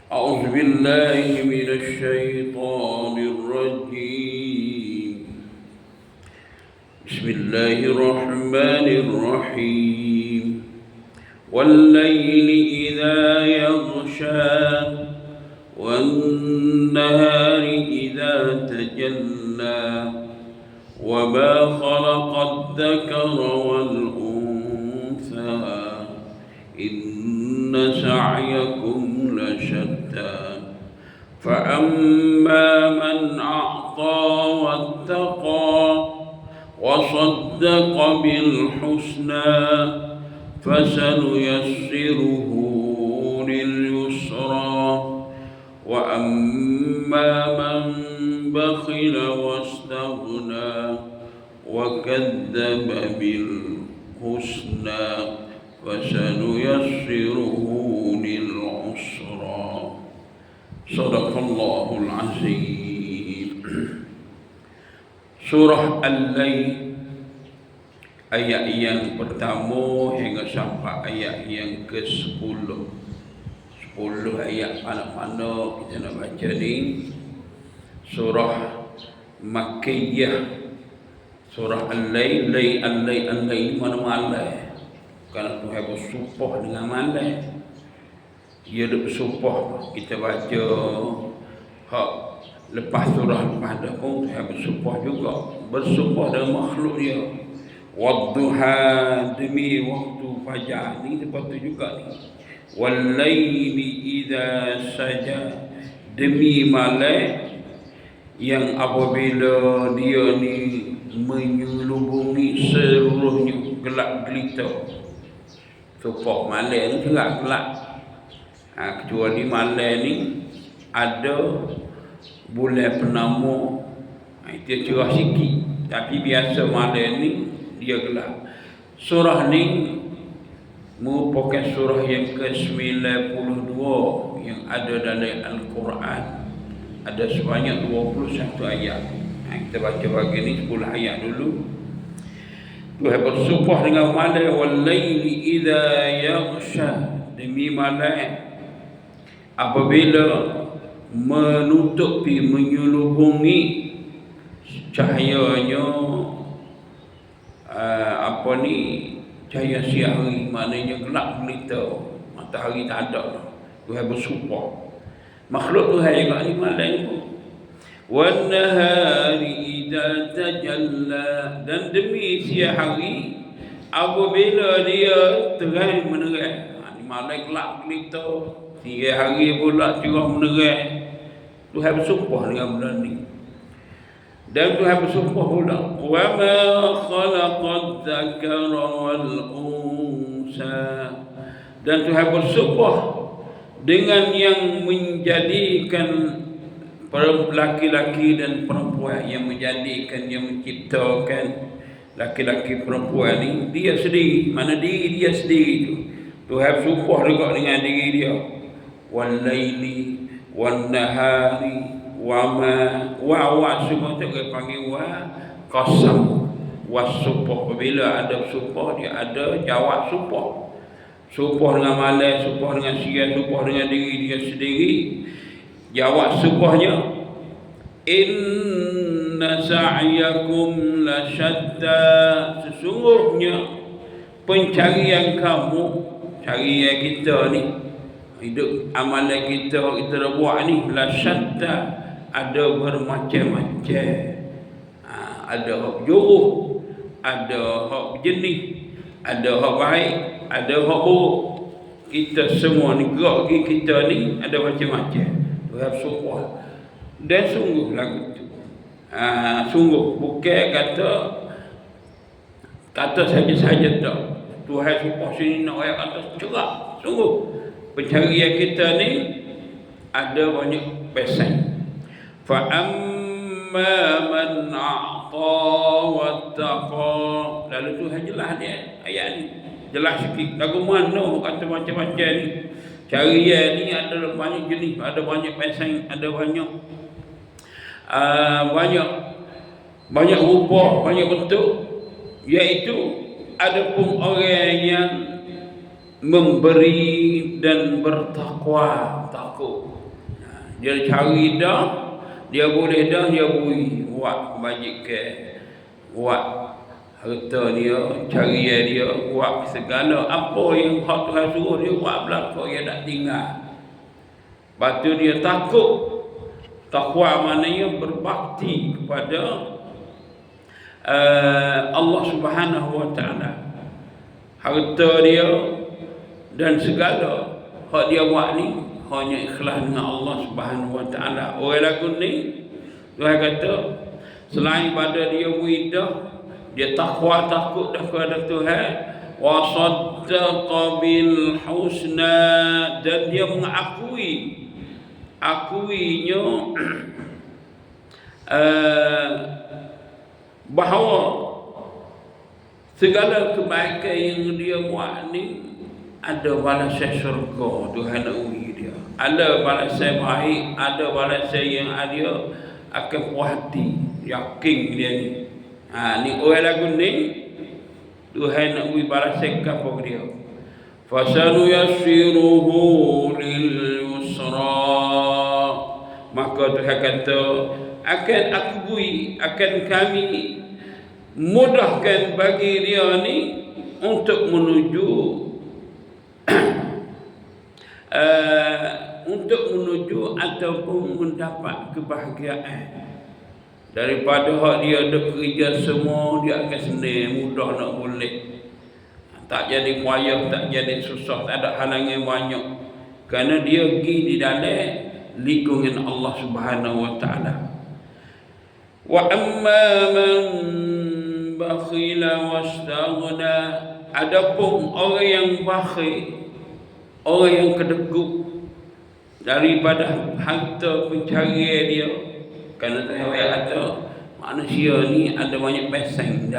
أعوذ بالله من الشيطان الرجيم. بسم الله الرحمن الرحيم. والليل إذا يغشى والنهار إذا تجلى وما خلق الذكر والأنثى إن سعيكم لشتى فأما من أعطى واتقى وصدق بالحسنى فسنيسره لليسرى وأما من بخل واستغنى وكذب بالحسنى فسنيسره للعسرى. صدق الله العظيم. Surah Al-Lail ayat yang pertama hingga sampai ayat yang ke-10. 10 ayat mana-mana kita nak baca ni. Surah Makkiyah. Surah Al-Lail, Al-Lail mana malam. Kalau Tuhan bersumpah dengan malam, dia bersumpah. Kita baca hak lepas surah lepas dah pun Tuhan bersumpah juga. Bersumpah dengan makhluk dia. Wadduha, demi waktu fajar ni lepas tu juga ni. Wallaili idza saja, demi malam yang apabila dia ni menyelubungi seluruhnya gelap gelita. Sumpah malam ni gelap-gelap. Kecuali malam ni ada bulan purnama, itu cerah sikit. Tapi biasa malam ni dia gelap. Surah ni merupakan surah yang ke-92 yang ada dalam Al-Quran. Ada sebanyak 21 ayat. Kita baca bagi ni 10 ayat dulu. Tuhan bersumpah dengan malam, wal-laili idza yaghsha, demi malam apabila menutupi, menyelubungi cahayanya cahaya siang hari, maknanya gelap gelita, matahari tak ada. Tuhan bersumpah. Makhluk Tuhan juga ni malam ni pun. Wan nahari idza tajalla, dan demi siang hari apabila dia terang menerang. Ni malam gelap gelita, siang hari pula cerah menerang. Tuhan bersumpah dengan benda ni. Dan Tuhan bersumpah pula, wa ma khalaqad dzakara wal unsa, dan Tuhan bersumpah dengan yang menjadikan laki-laki dan perempuan, yang menjadikan, yang menciptakan laki-laki perempuan ni dia sendiri. Mana diri dia sendiri tu Tuhan bersumpah juga dengan diri dia. Wal laili wan nahari wa semua tu kita panggil wa qasam. Wasumpah, apabila ada sumpah dia ada jawab sumpah. Sumpah dengan malam, sumpah dengan siang, sumpah dengan diri dia sendiri. Jawab sumpahnya, inna sa'yakum lasyatta, sesungguhnya pencarian kamu, carian kita ni, hidup amalan kita dah buat ni, lasyatta, ada bermacam-macam. Ada hak juruh, ada hak jenis, ada hak baik, ada hak buruk. Kita semua ni, gerak kita ni ada macam-macam. Tuhan sumpah. Dan sungguh lagu tu, sungguh bukan kata saja-saja tak. Tuhan sumpah sini nak ayat kata cerah. Sungguh pencarian kita ni ada banyak pesan. Fa amma man a'ta wattaqa, lalu Tuhan jelas dia ayat ni, jelas sikit lagu mana kata macam-macam ni. Carian ni ada banyak jenis, ada banyak pesan, ada banyak banyak rupa, banyak bentuk. Iaitu ada pun orang yang memberi dan bertakwa, takut. Dia cari dah, dia boleh dah, dia beri, buat kebajikan, buat harta dia, cari dia, buat segala apa yang hak Tuhan suruh dia buat belaka, dia tak tinggal. Lepas tu dia takut. Takwa maknanya berbakti kepada Allah Subhanahu wa taala. Harta dia dan segala hak dia buat ni hanya ikhlas dengan Allah Subhanahu wa taala. Orang lagu ni Tuhan kata selain pada dia wiridah, dia takwa takut kepada Tuhan, wa saddaqa bil husna, dan dia akuinya bahawa segala kebaikan yang dia buat ni ada balasan syurga. Tuhan nak uji dia, ada balasan baik, ada balasan yang ada akan puas hati, yakin dia ni. Ni orang lagu ni Tuhan nak uji balasan kepada dia. Fasanuyassiruhu lil yusra, maka Tuhan kata akan aku beri, akan kami mudahkan bagi dia ni untuk menuju ataupun mendapat kebahagiaan. Daripada hak dia ada kerja semua, dia akan senang, mudah nak boleh. Tak jadi payah, tak jadi susah, tak ada halangan banyak. Kerana dia pergi di dalam lingkungan Allah Subhanahu wa taala. Wa amma man bakhila wastaghna, adapun orang yang bakhil, orang yang kedekut daripada harta pencarian dia. Kerana Tuhan kata manusia ni ada banyak pasang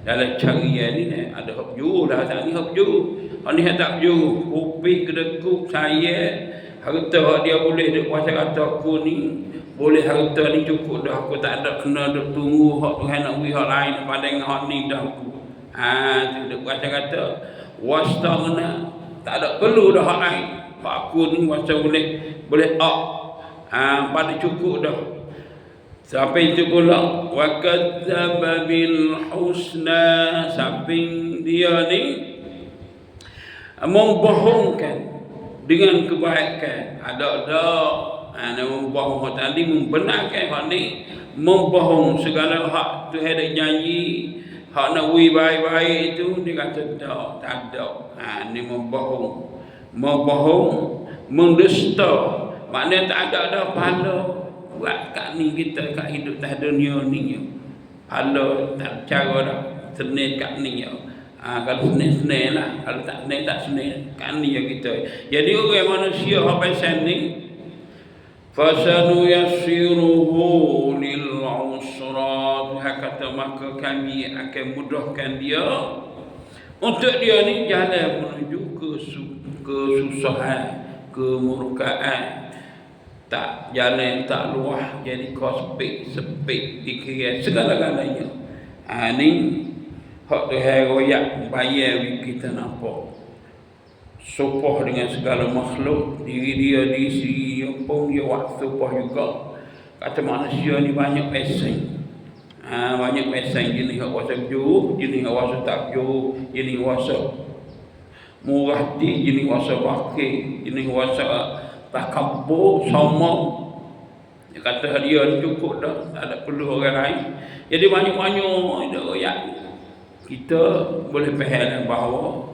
dalam carian ni, ada hak juru dah, tak ni hak juru, ni tak juru, kopi kedekut saya harta hak dia boleh dia kuasa kata aku ni boleh, harta ni cukup dah, aku tak ada kena duk tunggu hak Tuhan nak beri hak lain pada dengan hak ni dah aku. Tu dia kuasa kata wastaghna, tak ada perlu dah hak lain, hak aku ni kuasa boleh pada cukup dah. Sampai itu pula wa kadzdzaba bil husna, samping dia ni membohongkan dengan kebaikan. Ada membohong tadi, membenarkan hak ni, membohong segala hak Tuhan ada janji, hak nak beri baik-baik itu dia kata tak ada. Ni membohong, mendusta, maknanya tak ada pahala buat kat ni kita, kat hidup tak dunia ni. Pahala tak cara dah, senang kat ni. Kalau senang lah, kalau tak senang tak senang kat ni kita. Jadi orang manusia hak pasal ni fasanuyassiruhu lil usra, Tuhan kata maka kami akan mudahkan dia untuk dia ni jalan menuju kesusahan, kemurkaan. Tak jalan tak luah, jadi kau sepit pikiran segala-galanya. Ni hak Tuhan royak bayar kita nampak. Sopoh dengan segala makhluk, diri dia di sini pun dia waktu sopoh juga. Kata manusia ni banyak pesing. Banyak pesing, jenis hak wasa jauh, jenis hak wasa tak jauh, jenis wasa murah hati, jenis wasa bakir, jenis wasa takabur, sombong. Dia kata dia ni cukup dah, tak ada perlu orang lain. Jadi banyak-banyak dia royak. Kita boleh faham bahawa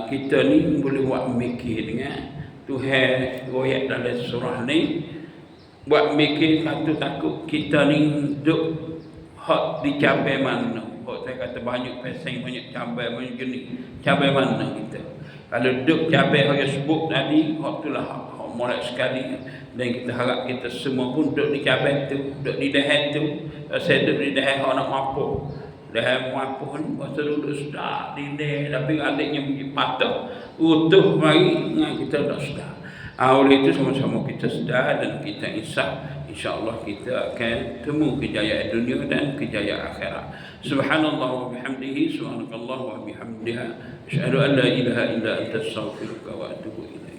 kita ni boleh buat mikir dengan Tuhan royak dalam surah ni, buat mikir satu takut kita ni duk hak dicapai mana. Hak saya kata banyak pasang, banyak cabai, banyak jenis. Cabai mana kita? Kalau duk cabai yang sebut tadi, hak itulah hak mulai sekali. Dan kita harap kita semua pun duk di cabai tu, duk di dahan tu. Saya duk di dahan hak nak mampu. Dahan mampu ni masa duduk sedar di dahan, tapi adiknya pergi patah utuh mari dengan kita dah sedar. Oleh itu sama-sama kita sedar dan kita insaf, insya-Allah kita akan temu kejayaan dunia dan kejayaan akhirat. Subhanallah wa bihamdihi, subhanakallah wa bihamdiha, asyhadu an la ilaha illa anta, astaghfiruka wa atubu ilaik.